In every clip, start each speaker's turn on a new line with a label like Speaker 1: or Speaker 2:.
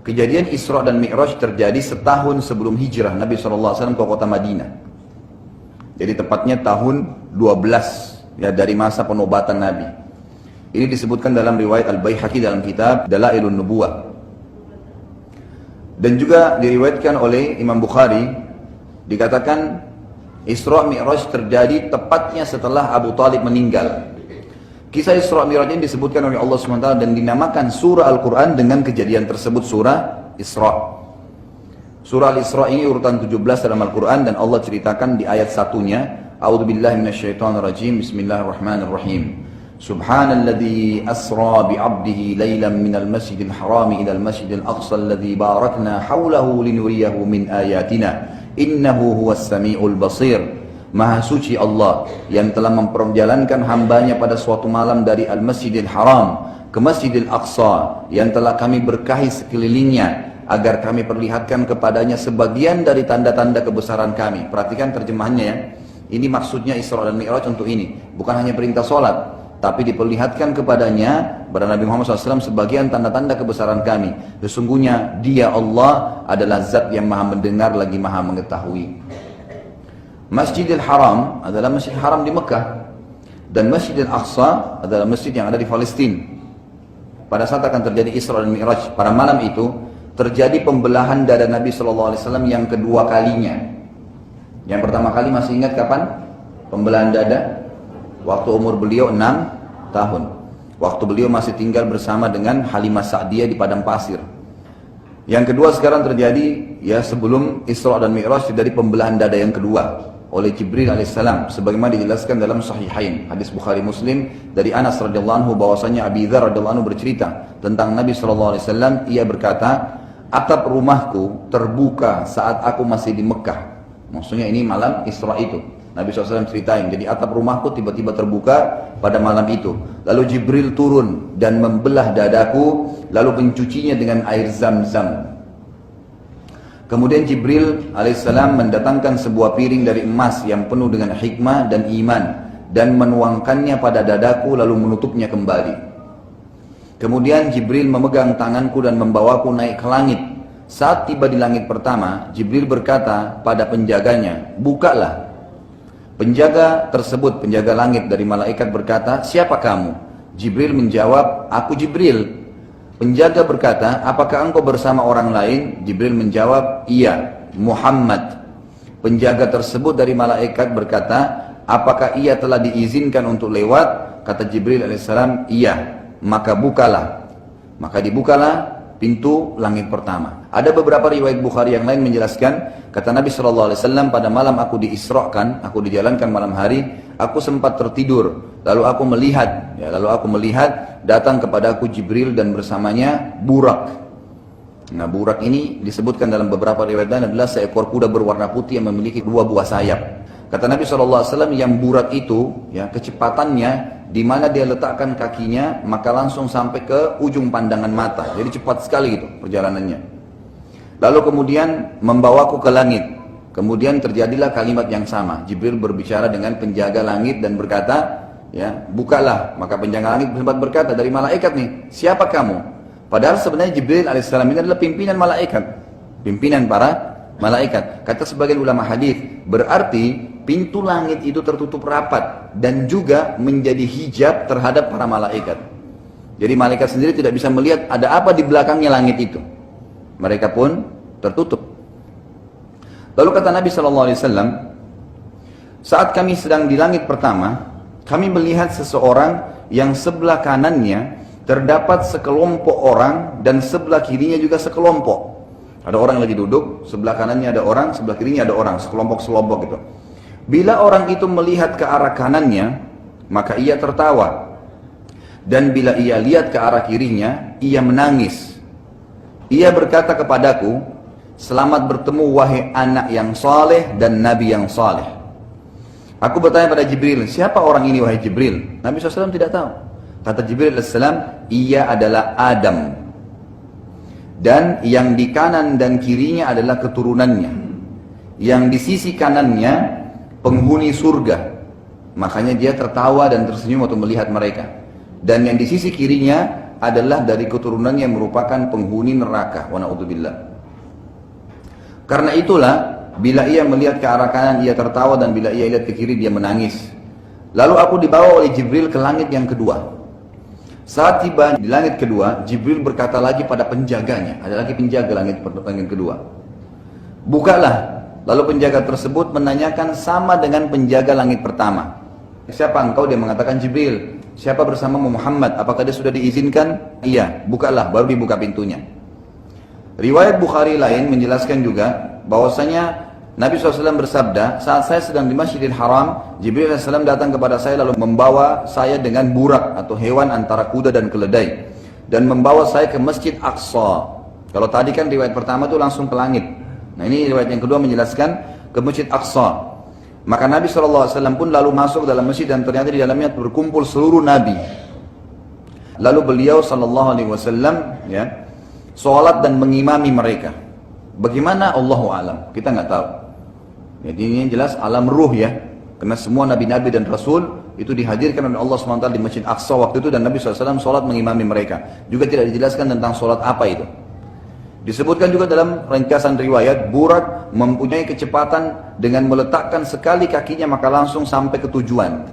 Speaker 1: Kejadian Isra dan Mi'raj terjadi setahun sebelum hijrah Nabi SAW ke kota Madinah. Jadi tepatnya tahun 12 ya, dari masa penobatan Nabi. Ini disebutkan dalam riwayat Al-Baihaqi dalam kitab Dalailun Nubuwah. Dan juga diriwayatkan oleh Imam Bukhari, dikatakan Isra Mi'raj terjadi tepatnya setelah Abu Talib meninggal. Kisah Isra Mi'raj ini disebutkan oleh Allah SWT dan dinamakan surah Al-Quran dengan kejadian tersebut, surah Isra. Surah Al-Isra ini urutan 17 dalam Al-Quran dan Allah ceritakan di ayat satunya, A'udzubillahi minasyaitonirrajim, Bismillahirrahmanirrahim. Subhanalladzi asra bi'abdihi laylan minal masjidil harami ilal masjidil aqsa alladzi barakna hawlahu linuriyahu min ayatina innahu huwas sami'ul basir. Maha suci Allah yang telah memperjalankan hambanya pada suatu malam dari Al-Masjidil Haram ke Masjidil Aqsa yang telah kami berkahi sekelilingnya agar kami perlihatkan kepadanya sebagian dari tanda-tanda kebesaran kami. Perhatikan terjemahannya ya. Ini maksudnya Isra dan Mi'raj untuk ini. Bukan hanya perintah sholat, tapi diperlihatkan kepadanya kepada Nabi Muhammad SAW sebagian tanda-tanda kebesaran kami. Sesungguhnya Dia Allah adalah Zat yang Maha mendengar lagi Maha mengetahui. Masjidil Haram adalah Masjid Haram di Mekah dan Masjidil Aqsa adalah masjid yang ada di Palestina. Pada saat akan terjadi Isra dan Mi'raj, pada malam itu terjadi pembelahan dada Nabi SAW yang kedua kalinya. Yang pertama kali masih ingat kapan? Pembelahan dada waktu umur beliau 6 tahun. Waktu beliau masih tinggal bersama dengan Halimah Sa'diyah di padang pasir. Yang kedua sekarang terjadi ya sebelum Isra dan Mi'raj, dari pembelahan dada yang kedua oleh Jibril alaihissalam, sebagaimana dijelaskan dalam Sahihain hadis Bukhari Muslim dari Anas radhiyallahu anhu bahwasanya Abi Dzar radhiyallahu anhu bercerita tentang Nabi sallallahu alaihi wasallam, ia berkata, atap rumahku terbuka saat aku masih di Mekah. Maksudnya ini malam Isra itu. Nabi SAW ceritain, jadi atap rumahku tiba-tiba terbuka pada malam itu. Lalu Jibril turun dan membelah dadaku, lalu mencucinya dengan air Zam-Zam. Kemudian Jibril alaihissalam mendatangkan sebuah piring dari emas yang penuh dengan hikmah dan iman dan menuangkannya pada dadaku lalu menutupnya kembali. Kemudian Jibril memegang tanganku dan membawaku naik ke langit. Saat tiba di langit pertama, Jibril berkata pada penjaganya, bukalah. Penjaga tersebut, penjaga langit dari malaikat berkata, siapa kamu? Jibril menjawab, aku Jibril. Penjaga berkata, apakah engkau bersama orang lain? Jibril menjawab, iya, Muhammad. Penjaga tersebut dari malaikat berkata, apakah ia telah diizinkan untuk lewat? Kata Jibril alaihissalam, iya. Maka bukalah. Maka dibukalah pintu langit pertama. Ada beberapa riwayat Bukhari yang lain menjelaskan, kata Nabi SAW, pada malam aku diisrakan, aku dijalankan malam hari, aku sempat tertidur, lalu aku melihat datang kepadaku Jibril dan bersamanya burak. Nah, burak ini disebutkan dalam beberapa riwayat lain adalah seekor kuda berwarna putih yang memiliki 2 buah sayap. Kata Nabi SAW, yang burak itu ya kecepatannya di mana dia letakkan kakinya maka langsung sampai ke ujung pandangan mata. Jadi cepat sekali gitu perjalanannya. Lalu kemudian membawaku ke langit. Kemudian terjadilah kalimat yang sama. Jibril berbicara dengan penjaga langit dan berkata, ya, bukalah. Maka penjaga langit sempat berkata, dari malaikat nih, siapa kamu? Padahal sebenarnya Jibril alaihissalam ini adalah pimpinan malaikat. Pimpinan para malaikat. Kata sebagian ulama hadis, berarti pintu langit itu tertutup rapat dan juga menjadi hijab terhadap para malaikat. Jadi malaikat sendiri tidak bisa melihat ada apa di belakangnya langit itu. Mereka pun tertutup. Lalu kata Nabi SAW, saat kami sedang di langit pertama, kami melihat seseorang yang sebelah kanannya terdapat sekelompok orang dan sebelah kirinya juga sekelompok. Ada orang lagi duduk, sebelah kanannya ada orang, sebelah kirinya ada orang, sekelompok-sekelompok gitu. Bila orang itu melihat ke arah kanannya, maka ia tertawa. Dan bila ia lihat ke arah kirinya, ia menangis. Ia berkata kepadaku, selamat bertemu wahai anak yang saleh dan nabi yang saleh. Aku bertanya pada Jibril, siapa orang ini wahai Jibril? Nabi SAW tidak tahu. Kata Jibril AS, ia adalah Adam. Dan yang di kanan dan kirinya adalah keturunannya. Yang di sisi kanannya penghuni surga. Makanya dia tertawa dan tersenyum waktu melihat mereka. Dan yang di sisi kirinya adalah dari keturunan yang merupakan penghuni neraka. Wa na'udzubillah. Karena itulah, bila ia melihat ke arah kanan ia tertawa, dan bila ia lihat ke kiri dia menangis. Lalu aku dibawa oleh Jibril ke langit yang kedua. Saat tiba di langit kedua, Jibril berkata lagi pada penjaganya, ada lagi penjaga langit kedua. Bukalah. Lalu penjaga tersebut menanyakan sama dengan penjaga langit pertama. Siapa engkau? Dia mengatakan Jibril. Siapa bersamamu? Muhammad. Apakah dia sudah diizinkan? Iya. Bukalah, baru dibuka pintunya. Riwayat Bukhari lain menjelaskan juga bahwasanya Nabi SAW bersabda, saat saya sedang di Masjidil Haram, Jibril SAW datang kepada saya lalu membawa saya dengan burak atau hewan antara kuda dan keledai, dan membawa saya ke Masjid Aqsa. Kalau tadi kan riwayat pertama itu langsung ke langit. Nah ini riwayat yang kedua menjelaskan ke Masjid Aqsa. Maka Nabi SAW pun lalu masuk dalam masjid dan ternyata di dalamnya berkumpul seluruh Nabi. Lalu beliau SAW ya, sholat dan mengimami mereka. Bagaimana? Allahu alam, kita nggak tahu. Jadi ini jelas alam ruh ya. Karena semua Nabi-Nabi dan Rasul itu dihadirkan oleh Allah SWT di Masjid Aqsa waktu itu, dan Nabi SAW sholat mengimami mereka. Juga tidak dijelaskan tentang sholat apa itu. Disebutkan juga dalam ringkasan riwayat, burak mempunyai kecepatan dengan meletakkan sekali kakinya maka langsung sampai ke tujuan.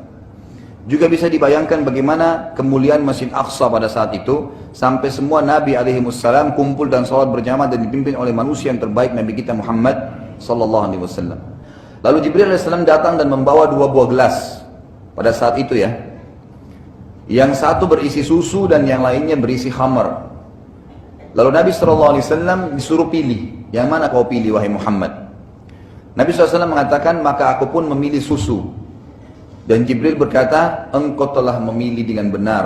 Speaker 1: Juga bisa dibayangkan bagaimana kemuliaan Masjid Aqsa pada saat itu, sampai semua Nabi alaihimussalam kumpul dan sholat berjamaah dan dipimpin oleh manusia yang terbaik, Nabi kita Muhammad sallallahu alaihi wasallam. Lalu Jibril alaihissalam datang dan membawa 2 buah gelas pada saat itu ya. Yang satu berisi susu dan yang lainnya berisi khamar. Lalu Nabi SAW disuruh pilih, yang mana kau pilih wahai Muhammad? Nabi SAW mengatakan, maka aku pun memilih susu. Dan Jibril berkata, engkau telah memilih dengan benar,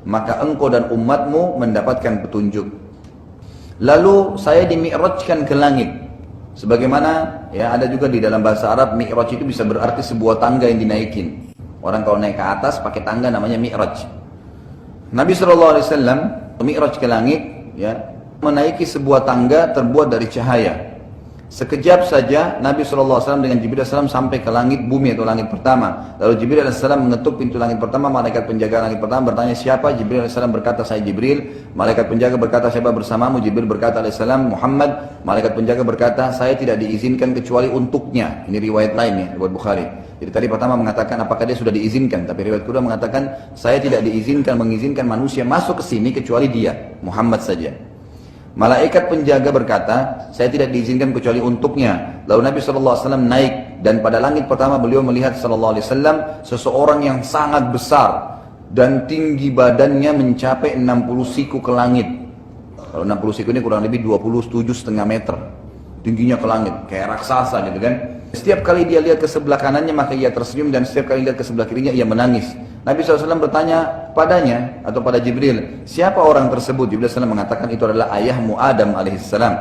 Speaker 1: maka engkau dan umatmu mendapatkan petunjuk. Lalu saya dimi'rajkan ke langit. Sebagaimana ya ada juga di dalam bahasa Arab, mi'raj itu bisa berarti sebuah tangga yang dinaikin. Orang kalau naik ke atas pakai tangga namanya mi'raj. Nabi SAW mi'raj ke langit ya, menaiki sebuah tangga terbuat dari cahaya. Sekejap saja Nabi SAW dengan Jibril SAW sampai ke langit bumi atau langit pertama. Lalu Jibril SAW mengetuk pintu langit pertama. Malaikat penjaga langit pertama bertanya, siapa? Jibril SAW berkata, saya Jibril. Malaikat penjaga berkata, siapa bersamamu? Jibril berkata alaihissalam, Muhammad. Malaikat penjaga berkata, saya tidak diizinkan kecuali untuknya. Ini riwayat lain ya, riwayat Bukhari. Jadi tadi pertama mengatakan apakah dia sudah diizinkan, tapi riwayat kedua mengatakan saya tidak mengizinkan manusia masuk ke sini kecuali dia, Muhammad saja. Malaikat penjaga berkata, saya tidak diizinkan kecuali untuknya. Lalu Nabi SAW naik, dan pada langit pertama beliau melihat SAW seseorang yang sangat besar dan tinggi badannya mencapai 60 siku ke langit. Kalau 60 siku ini kurang lebih 27,5 meter tingginya ke langit, kayak raksasa gitu kan. Setiap kali dia lihat ke sebelah kanannya maka ia tersenyum, dan setiap kali lihat ke sebelah kirinya ia menangis. Nabi SAW bertanya padanya atau pada Jibril, siapa orang tersebut? Jibril SAW mengatakan itu adalah ayahmu Adam alaihissalam.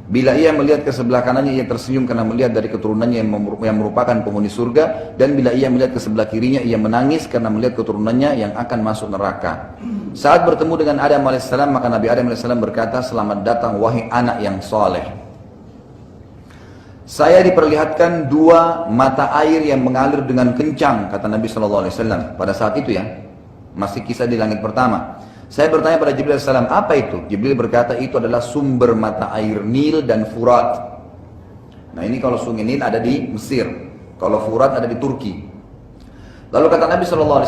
Speaker 1: Bila ia melihat ke sebelah kanannya ia tersenyum karena melihat dari keturunannya yang merupakan penghuni surga, dan bila ia melihat ke sebelah kirinya ia menangis karena melihat keturunannya yang akan masuk neraka. Saat bertemu dengan Adam alaihissalam maka Nabi Adam alaihissalam berkata, selamat datang wahai anak yang soleh. Saya diperlihatkan 2 mata air yang mengalir dengan kencang, kata Nabi SAW pada saat itu ya, masih kisah di langit pertama. Saya bertanya pada Jibril SAW, apa itu? Jibril berkata itu adalah sumber mata air Nil dan Furat. Nah ini kalau sungai Nil ada di Mesir, kalau Furat ada di Turki. Lalu kata Nabi SAW,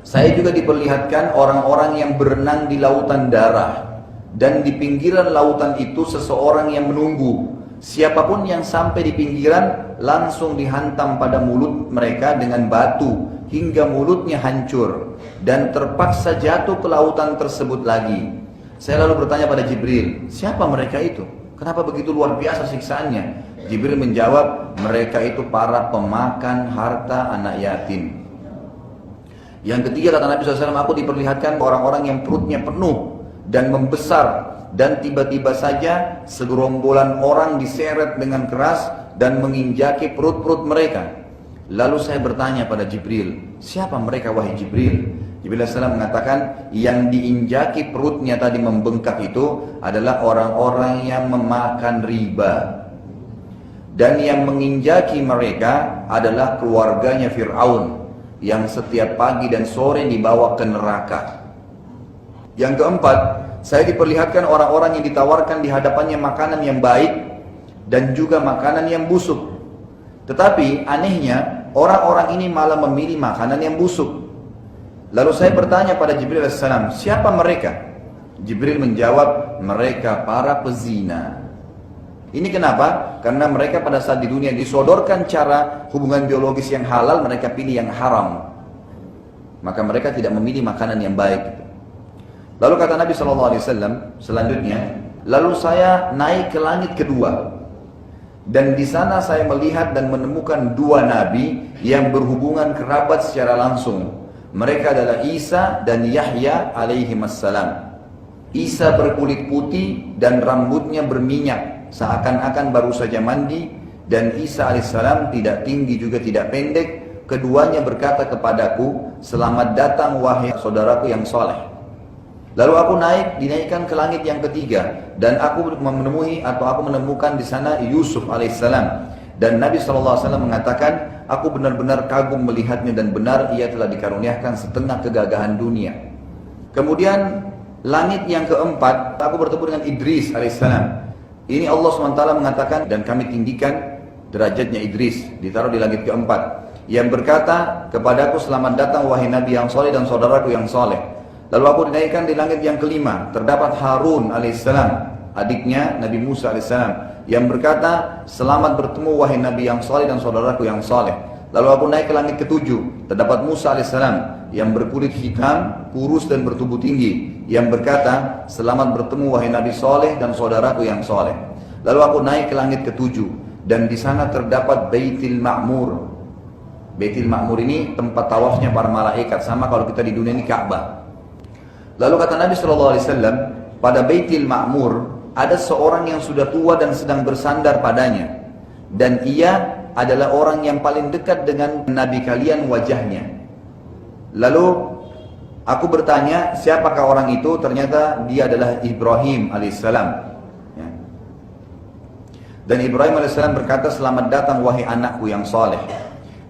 Speaker 1: saya juga diperlihatkan orang-orang yang berenang di lautan darah, dan di pinggiran lautan itu seseorang yang menunggu. Siapapun yang sampai di pinggiran langsung dihantam pada mulut mereka dengan batu hingga mulutnya hancur dan terpaksa jatuh ke lautan tersebut lagi. Saya lalu bertanya pada Jibril, siapa mereka itu? Kenapa begitu luar biasa siksaannya? Jibril menjawab, mereka itu para pemakan harta anak yatim. Yang ketiga kata Nabi SAW, aku diperlihatkan orang-orang yang perutnya penuh dan membesar, dan tiba-tiba saja segerombolan orang diseret dengan keras dan menginjaki perut-perut mereka. Lalu saya bertanya pada Jibril, siapa mereka wahai Jibril? Jibril AS mengatakan, yang diinjaki perutnya tadi membengkak itu adalah orang-orang yang memakan riba, dan yang menginjaki mereka adalah keluarganya Fir'aun yang setiap pagi dan sore dibawa ke neraka. Yang keempat, saya diperlihatkan orang-orang yang ditawarkan di hadapannya makanan yang baik dan juga makanan yang busuk. Tetapi anehnya, orang-orang ini malah memilih makanan yang busuk. Lalu saya bertanya pada Jibril AS, siapa mereka? Jibril menjawab, mereka para pezina. Ini kenapa? Karena mereka pada saat di dunia disodorkan cara hubungan biologis yang halal, mereka pilih yang haram. Maka mereka tidak memilih makanan yang baik. Lalu kata Nabi SAW selanjutnya, lalu saya naik ke langit kedua. Dan di sana saya melihat dan menemukan dua nabi yang berhubungan kerabat secara langsung. Mereka adalah Isa dan Yahya alaihimassalam. Isa berkulit putih dan rambutnya berminyak, seakan-akan baru saja mandi. Dan Isa alaihissalam tidak tinggi juga tidak pendek. Keduanya berkata kepadaku, selamat datang wahai saudaraku yang soleh. Lalu aku dinaikkan ke langit yang ketiga, dan aku menemukan di sana Yusuf alaihissalam. Dan Nabi SAW mengatakan, aku benar-benar kagum melihatnya dan benar ia telah dikaruniakan setengah kegagahan dunia. Kemudian langit yang keempat, aku bertemu dengan Idris alaihissalam. Ini Allah SWT mengatakan, dan kami tinggikan derajatnya Idris, ditaruh di langit keempat, yang berkata kepadaku, selamat datang wahai Nabi yang soleh dan saudaraku yang soleh. Lalu aku dinaikkan di langit yang kelima, terdapat Harun alaihissalam, adiknya Nabi Musa alaihissalam, yang berkata, selamat bertemu wahai Nabi yang soleh dan saudaraku yang soleh. Lalu aku naik ke langit ketujuh, terdapat Musa alaihissalam, yang berkulit hitam, kurus dan bertubuh tinggi, yang berkata, selamat bertemu wahai Nabi soleh dan saudaraku yang soleh. Lalu aku naik ke langit ketujuh, dan di sana terdapat Baitul Ma'mur. Baitul Ma'mur ini tempat tawafnya para malaikat, sama kalau kita di dunia ini Ka'bah. Lalu kata Nabi SAW, pada Baitul Ma'mur ada seorang yang sudah tua dan sedang bersandar padanya. Dan ia adalah orang yang paling dekat dengan Nabi kalian wajahnya. Lalu aku bertanya, siapakah orang itu? Ternyata dia adalah Ibrahim alaihissalam. Ya. Dan Ibrahim alaihissalam berkata, selamat datang wahai anakku yang soleh.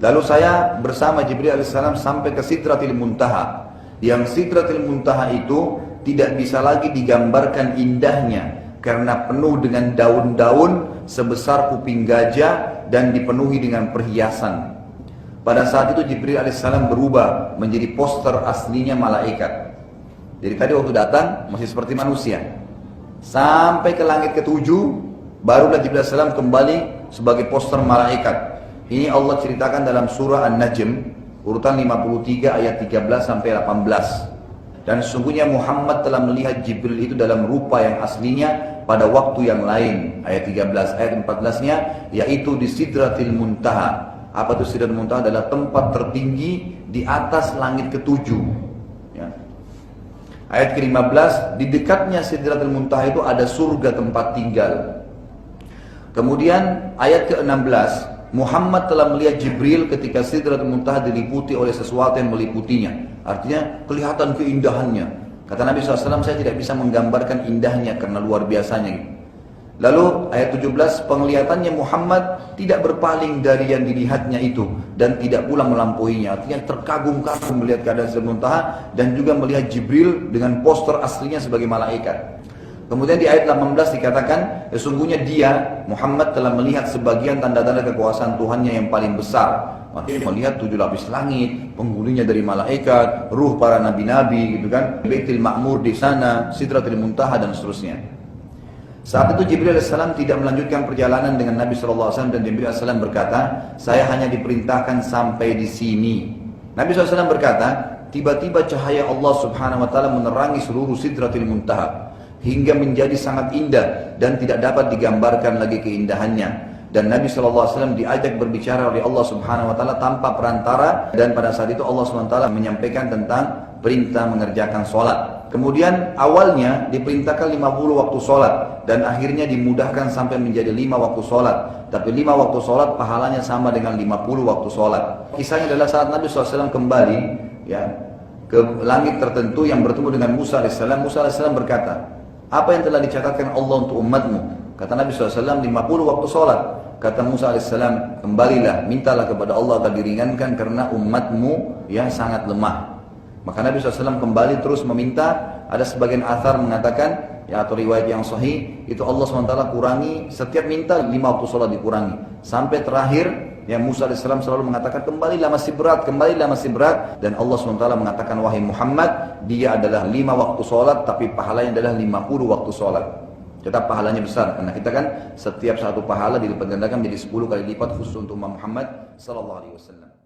Speaker 1: Lalu saya bersama Jibril alaihissalam sampai ke Sidratil Muntaha. Yang Sidratil Muntaha itu tidak bisa lagi digambarkan indahnya, karena penuh dengan daun-daun sebesar kuping gajah dan dipenuhi dengan perhiasan. Pada saat itu Jibril alaihissalam berubah menjadi poster aslinya malaikat. Jadi tadi waktu datang masih seperti manusia. Sampai ke langit ketujuh, barulah Jibril alaihissalam kembali sebagai poster malaikat. Ini Allah ceritakan dalam surah An-Najm, urutan 53 ayat 13 sampai 18. Dan sesungguhnya Muhammad telah melihat Jibril itu dalam rupa yang aslinya pada waktu yang lain. Ayat 13, ayat 14-nya yaitu di Sidratil Muntaha. Apa itu Sidratil Muntaha? Adalah tempat tertinggi di atas langit ketujuh. Ya. Ayat ke-15, di dekatnya Sidratil Muntaha itu ada surga tempat tinggal. Kemudian ayat ke-16, Muhammad telah melihat Jibril ketika Sidratul Muntaha diliputi oleh sesuatu yang meliputinya. Artinya kelihatan keindahannya. Kata Nabi SAW, saya tidak bisa menggambarkan indahnya karena luar biasanya. Lalu ayat 17, penglihatannya Muhammad tidak berpaling dari yang dilihatnya itu dan tidak pula melampauinya. Artinya terkagum-kagum melihat keadaan Sidratul Muntaha dan juga melihat Jibril dengan poster aslinya sebagai malaikat. Kemudian di ayat 18 dikatakan, sesungguhnya dia, Muhammad telah melihat sebagian tanda-tanda kekuasaan Tuhannya yang paling besar. Maksudnya melihat 7 lapis langit, penghulunya dari malaikat, ruh para nabi-nabi gitu kan, Baitul Ma'mur di sana, Sidratul Muntaha dan seterusnya. Saat itu Jibril AS tidak melanjutkan perjalanan dengan Nabi SAW dan Jibril AS berkata, saya hanya diperintahkan sampai di sini. Nabi SAW berkata, tiba-tiba cahaya Allah Subhanahu Wa Taala menerangi seluruh Sidratul Muntaha hingga menjadi sangat indah dan tidak dapat digambarkan lagi keindahannya. Dan Nabi SAW diajak berbicara oleh Allah Subhanahu Wa Taala tanpa perantara, dan pada saat itu Allah Subhanahu Wa Taala menyampaikan tentang perintah mengerjakan sholat. Kemudian awalnya diperintahkan 50 waktu sholat dan akhirnya dimudahkan sampai menjadi 5 waktu sholat. Tapi 5 waktu sholat pahalanya sama dengan 50 waktu sholat. Kisahnya adalah saat Nabi SAW kembali ya, ke langit tertentu yang bertemu dengan Musa AS. Musa AS berkata, apa yang telah dicatatkan Allah untuk umatmu? Kata Nabi SAW, 50 waktu sholat. Kata Musa AS, kembalilah, mintalah kepada Allah agar diringankan karena umatmu yang sangat lemah. Maka Nabi SAW kembali terus meminta, ada sebagian athar mengatakan, ya atau riwayat yang sahih, itu Allah SWT kurangi, setiap minta 5 waktu sholat dikurangi. Sampai terakhir, yang Musa AS selalu mengatakan, kembalilah masih berat, kembalilah masih berat. Dan Allah SWT mengatakan, wahai Muhammad, dia adalah 5 waktu sholat, tapi pahalanya adalah 50 waktu sholat. Tetap pahalanya besar, karena kita kan setiap satu pahala dilipat gandakan menjadi 10 kali lipat khusus untuk Muhammad SAW.